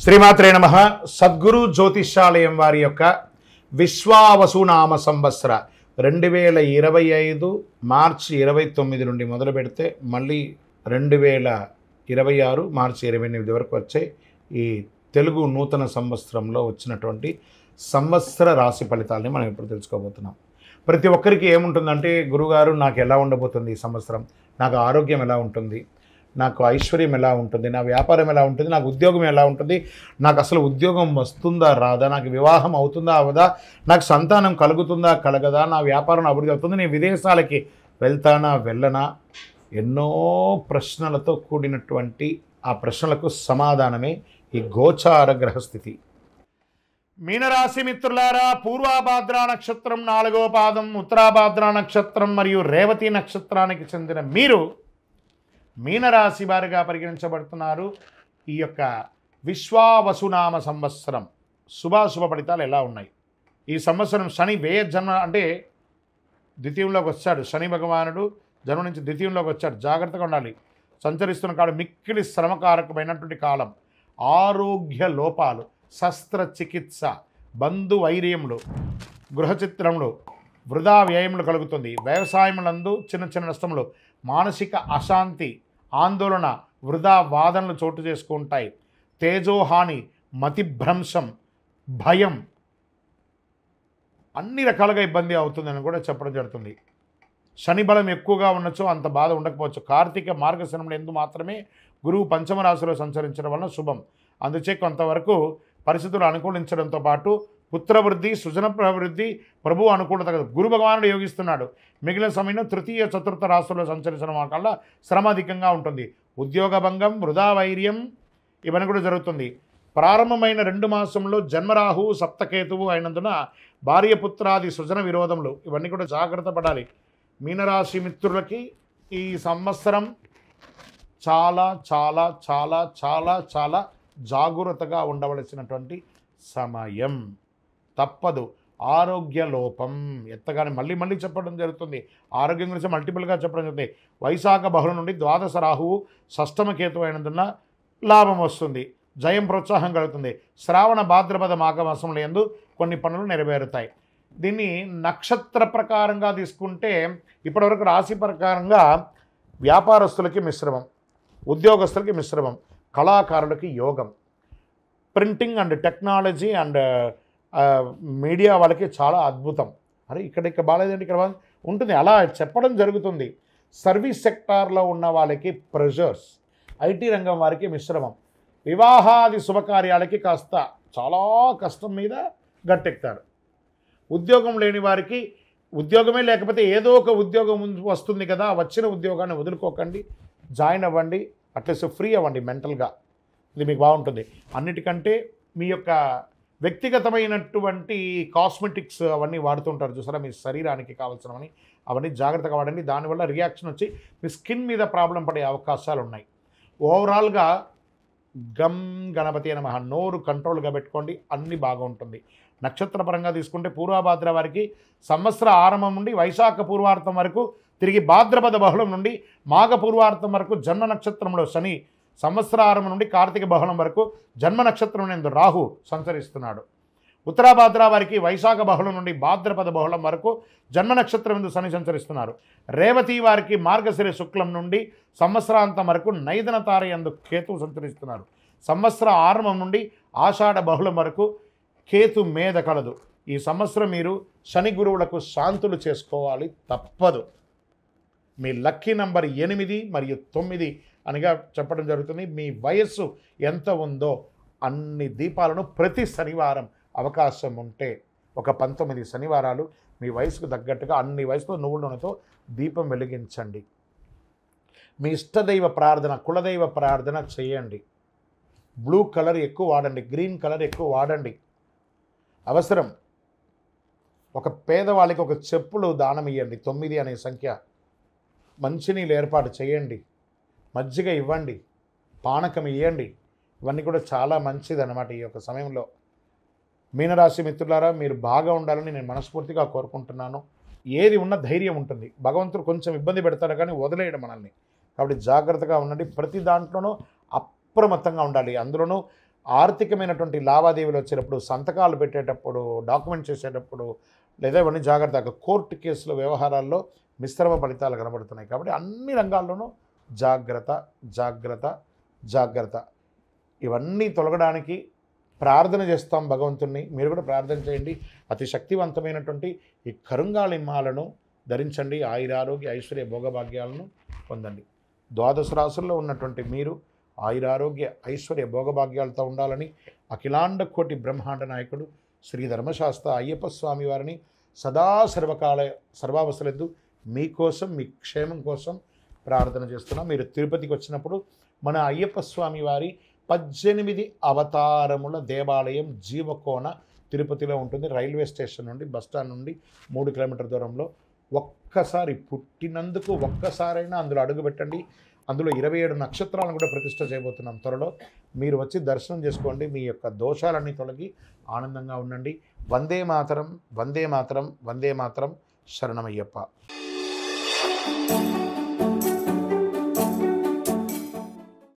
శ్రీమాత్రే నమః. సద్గురు జ్యోతిష్యాలయం వారి యొక్క విశ్వావసునామ సంవత్సర 2025 మార్చి 29 నుండి మొదలు పెడితే మళ్ళీ 2026 మార్చి 28 వరకు వచ్చే ఈ తెలుగు నూతన సంవత్సరంలో వచ్చినటువంటి సంవత్సర రాశి ఫలితాలని మనం ఇప్పుడు తెలుసుకోబోతున్నాం. ప్రతి ఒక్కరికి ఏముంటుందంటే, గురుగారు నాకు ఎలా ఉండబోతుంది ఈ సంవత్సరం, నాకు ఆరోగ్యం ఎలా ఉంటుంది, నాకు ఐశ్వర్యం ఎలా ఉంటుంది, నా వ్యాపారం ఎలా ఉంటుంది, నాకు ఉద్యోగం ఎలా ఉంటుంది, నాకు అసలు ఉద్యోగం వస్తుందా రాదా, నాకు వివాహం అవుతుందా అవదా, నాకు సంతానం కలుగుతుందా కలగదా, నా వ్యాపారం అభివృద్ధి అవుతుంది, నేను విదేశాలకి వెళ్తానా వెళ్ళనా, ఎన్నో ప్రశ్నలతో కూడినటువంటి ఆ ప్రశ్నలకు సమాధానమే ఈ గోచార గ్రహస్థితి. మీనరాశి మిత్రులారా, పూర్వాభాద్ర నక్షత్రం 4వ పాదం, ఉత్తరాభాద్ర నక్షత్రం మరియు రేవతి నక్షత్రానికి చెందిన మీరు మీనరాశి వారిగా పరిగణించబడుతున్నారు. ఈ యొక్క విశ్వావసునామ సంవత్సరం శుభాశుభ ఫలితాలు ఎలా ఉన్నాయి? ఈ సంవత్సరం శని వ్యయ జన్మ అంటే ద్వితీయంలోకి వచ్చాడు. శని భగవానుడు జన్మ నుంచి ద్వితీయంలోకి వచ్చాడు. జాగ్రత్తగా ఉండాలి. సంచరిస్తున్న కాలం మిక్కిలి శ్రమకారకమైనటువంటి కాలం. ఆరోగ్య లోపాలు, శస్త్రచికిత్స, బంధువైర్యములు, గృహచిత్రములు, వృధా వ్యయములు కలుగుతుంది. వ్యవసాయములందు చిన్న చిన్న నష్టములు, మానసిక అశాంతి, ఆందోళన, వృధా వాదనలు చోటు చేసుకుంటాయి. తేజోహాని, మతిభ్రంశం, భయం, అన్ని రకాలుగా ఇబ్బంది అవుతుందని కూడా చెప్పడం జరుగుతుంది. శని బలం ఎక్కువగా ఉండొచ్చు, అంత బాధ ఉండకపోవచ్చు. కార్తీక మార్గశిరంలో ఎందు మాత్రమే గురువు పంచమ రాశిలో సంచరించడం వలన శుభం. అందుచే కొంతవరకు పరిస్థితులు అనుకూలించడంతో పాటు పుత్రవృద్ధి, సృజన ప్రవృద్ధి, ప్రభు అనుకూలత కదా. గురు భగవానుడు యోగిస్తున్నాడు. మిగిలిన సమయంలో తృతీయ చతుర్థ రాశుల్లో సంచరించడం వల్ల శ్రమ అధికంగా ఉంటుంది. ఉద్యోగ భంగం, వృధా వైర్యం ఇవన్నీ కూడా జరుగుతుంది. ప్రారంభమైన 2 మాసంలో జన్మరాహువు సప్తకేతువు అయినందున భార్యపుత్రాది సృజన విరోధములు ఇవన్నీ కూడా జాగ్రత్త పడాలి. మీనరాశి మిత్రులకి ఈ సంవత్సరం చాలా చాలా చాలా చాలా చాలా జాగ్రత్తగా ఉండవలసినటువంటి సమయం. తప్పదు. ఆరోగ్య లోపం ఎత్తగానే మళ్ళీ చెప్పడం జరుగుతుంది. ఆరోగ్యం గురించి మల్టిపుల్గా చెప్పడం జరుగుతుంది. వైశాఖ బహుళ నుండి ద్వాదశ రాహువు షష్టమ కేతు అయినందున లాభం వస్తుంది. జయం ప్రోత్సాహం కలుగుతుంది. శ్రావణ భాద్రపద మాఘమాసంలో యందు కొన్ని పనులు నెరవేరుతాయి. దీన్ని నక్షత్ర ప్రకారంగా తీసుకుంటే ఇప్పటివరకు రాశి ప్రకారంగా వ్యాపారస్తులకి మిశ్రమం, ఉద్యోగస్తులకి మిశ్రమం, కళాకారులకి యోగం, printing and technology and media వాళ్ళకి చాలా అద్భుతం. అరే ఇక్కడ బాగాలేదండి, ఇక్కడ ఉంటుంది, అలా చెప్పడం జరుగుతుంది. సర్వీస్ సెక్టార్లో ఉన్న వాళ్ళకి ప్రెషర్స్, ఐటీ రంగం వారికి మిశ్రమం, వివాహాది శుభకార్యాలకి కాస్త చాలా కష్టం మీద గట్టెక్తారు. ఉద్యోగం లేని వారికి ఉద్యోగమే లేకపోతే ఏదో ఒక ఉద్యోగం వస్తుంది కదా, వచ్చిన ఉద్యోగాన్ని వదులుకోకండి, జాయిన్ అవ్వండి, అట్లీస్ట్ ఫ్రీ అవ్వండి మెంటల్గా. ఇది మీకు బాగుంటుంది. అన్నిటికంటే మీ యొక్క వ్యక్తిగతమైనటువంటి కాస్మెటిక్స్ అవన్నీ వాడుతుంటారు చూసారా, మీ శరీరానికి కావాల్సినవని, అవన్నీ జాగ్రత్తగా వాడండి. దానివల్ల రియాక్షన్ వచ్చి మీ స్కిన్ మీద ప్రాబ్లం పడే అవకాశాలు ఉన్నాయి. ఓవరాల్గా గమ్ గణపతి నమః, నోరు కంట్రోల్గా పెట్టుకోండి, అన్నీ బాగా ఉంటుంది. నక్షత్రపరంగా తీసుకుంటే పూర్వభాద్ర వారికి సంవత్సర ఆరంభం నుండి వైశాఖ పూర్వార్థం వరకు, తిరిగి భాద్రపద బహుళం నుండి మాఘ పూర్వార్థం వరకు జన్మ నక్షత్రంలో శని, సంవత్సరారంభం నుండి కార్తీక బహుళం వరకు జన్మ నక్షత్రం నందు రాహు సంచరిస్తున్నాడు. ఉత్తరాభాద్ర వారికి వైశాఖ బహుళం నుండి భాద్రపద బహుళం వరకు జన్మ నక్షత్రం నందు శని సంచరిస్తున్నారు. రేవతి వారికి మార్గశిర శుక్లం నుండి సంవత్సరాంతం వరకు నైదన తార యందు కేతు సంచరిస్తున్నారు. సంవత్సర ఆరంభం నుండి ఆషాఢ బహుళం వరకు కేతు మేధ కలదు. ఈ సంవత్సరం మీరు శని గురువులకు శాంతులు చేసుకోవాలి, తప్పదు. మీ లక్కీ నంబర్ 8 మరియు 9 అనిగా చెప్పడం జరుగుతుంది. మీ వయస్సు ఎంత ఉందో అన్ని దీపాలను ప్రతి శనివారం అవకాశం ఉంటే ఒక 19 శనివారాలు మీ వయసుకు తగ్గట్టుగా అన్ని వయసులో నువ్వుల నూనెతో దీపం వెలిగించండి. మీ ఇష్టదైవ ప్రార్థన, కులదైవ ప్రార్థన చేయండి. బ్లూ కలర్ ఎక్కువ వాడండి, గ్రీన్ కలర్ ఎక్కువ వాడండి. అవసరం. ఒక పేదవాళ్ళకి ఒక చెప్పులు దానం ఇవ్వండి, 9 అనే సంఖ్య. మంచినీళ్ళు ఏర్పాటు చేయండి, మజ్జిగ ఇవ్వండి, పానకం ఇవ్వండి. ఇవన్నీ కూడా చాలా మంచిది అన్నమాట ఈ యొక్క సమయంలో. మీనరాశి మిత్రులారా, మీరు బాగా ఉండాలని నేను మనస్ఫూర్తిగా కోరుకుంటున్నాను. ఏది ఉన్న ధైర్యం ఉంటుంది. భగవంతుడు కొంచెం ఇబ్బంది పెడతాడు కానీ వదిలేయడం మనల్ని. కాబట్టి జాగ్రత్తగా ఉండండి. ప్రతి దాంట్లోనూ అప్రమత్తంగా ఉండాలి. అందులోనూ ఆర్థికమైనటువంటి లావాదేవీలు వచ్చేటప్పుడు, సంతకాలు పెట్టేటప్పుడు, డాక్యుమెంట్ చేసేటప్పుడు, లేదా ఇవన్నీ జాగ్రత్తగా కోర్టు కేసుల వ్యవహారాల్లో మిశ్రమ ఫలితాలు కనబడుతున్నాయి. కాబట్టి అన్ని రంగాల్లోనూ జాగ్రత్త, జాగ్రత్త, జాగ్రత్త. ఇవన్నీ తొలగడానికి ప్రార్థన చేస్తాం భగవంతుణ్ణి. మీరు కూడా ప్రార్థన చేయండి. అతి శక్తివంతమైనటువంటి ఈ కరుంగాళి మాలను ధరించండి. ఆయురారోగ్య ఐశ్వర్య భోగభాగ్యాలను పొందండి. ద్వాదశ రాశుల్లో ఉన్నటువంటి మీరు ఆయురారోగ్య ఐశ్వర్య భోగభాగ్యాలతో ఉండాలని అఖిలాండ కోటి బ్రహ్మాండ నాయకుడు శ్రీ ధర్మశాస్త్ర అయ్యప్ప స్వామి వారిని సదా సర్వావసరద్దు మీకోసం, మీ క్షేమం కోసం ప్రార్థన చేస్తున్నాం. మీరు తిరుపతికి వచ్చినప్పుడు మన అయ్యప్ప స్వామి వారి 18 అవతారముల దేవాలయం జీవకోన తిరుపతిలో ఉంటుంది. రైల్వే స్టేషన్ నుండి, బస్టాండ్ నుండి 3 కిలోమీటర్ల దూరంలో. ఒక్కసారి పుట్టినందుకు ఒక్కసారైనా అందులో అడుగుపెట్టండి. అందులో 27 నక్షత్రాలను కూడా ప్రతిష్ఠ చేయబోతున్నాం త్వరలో. మీరు వచ్చి దర్శనం చేసుకోండి. మీ యొక్క దోషాలన్నీ తొలగి ఆనందంగా ఉండండి. వందే మాతరం, వందే మాతరం, వందే మాతరం. శరణమయ్యప్ప.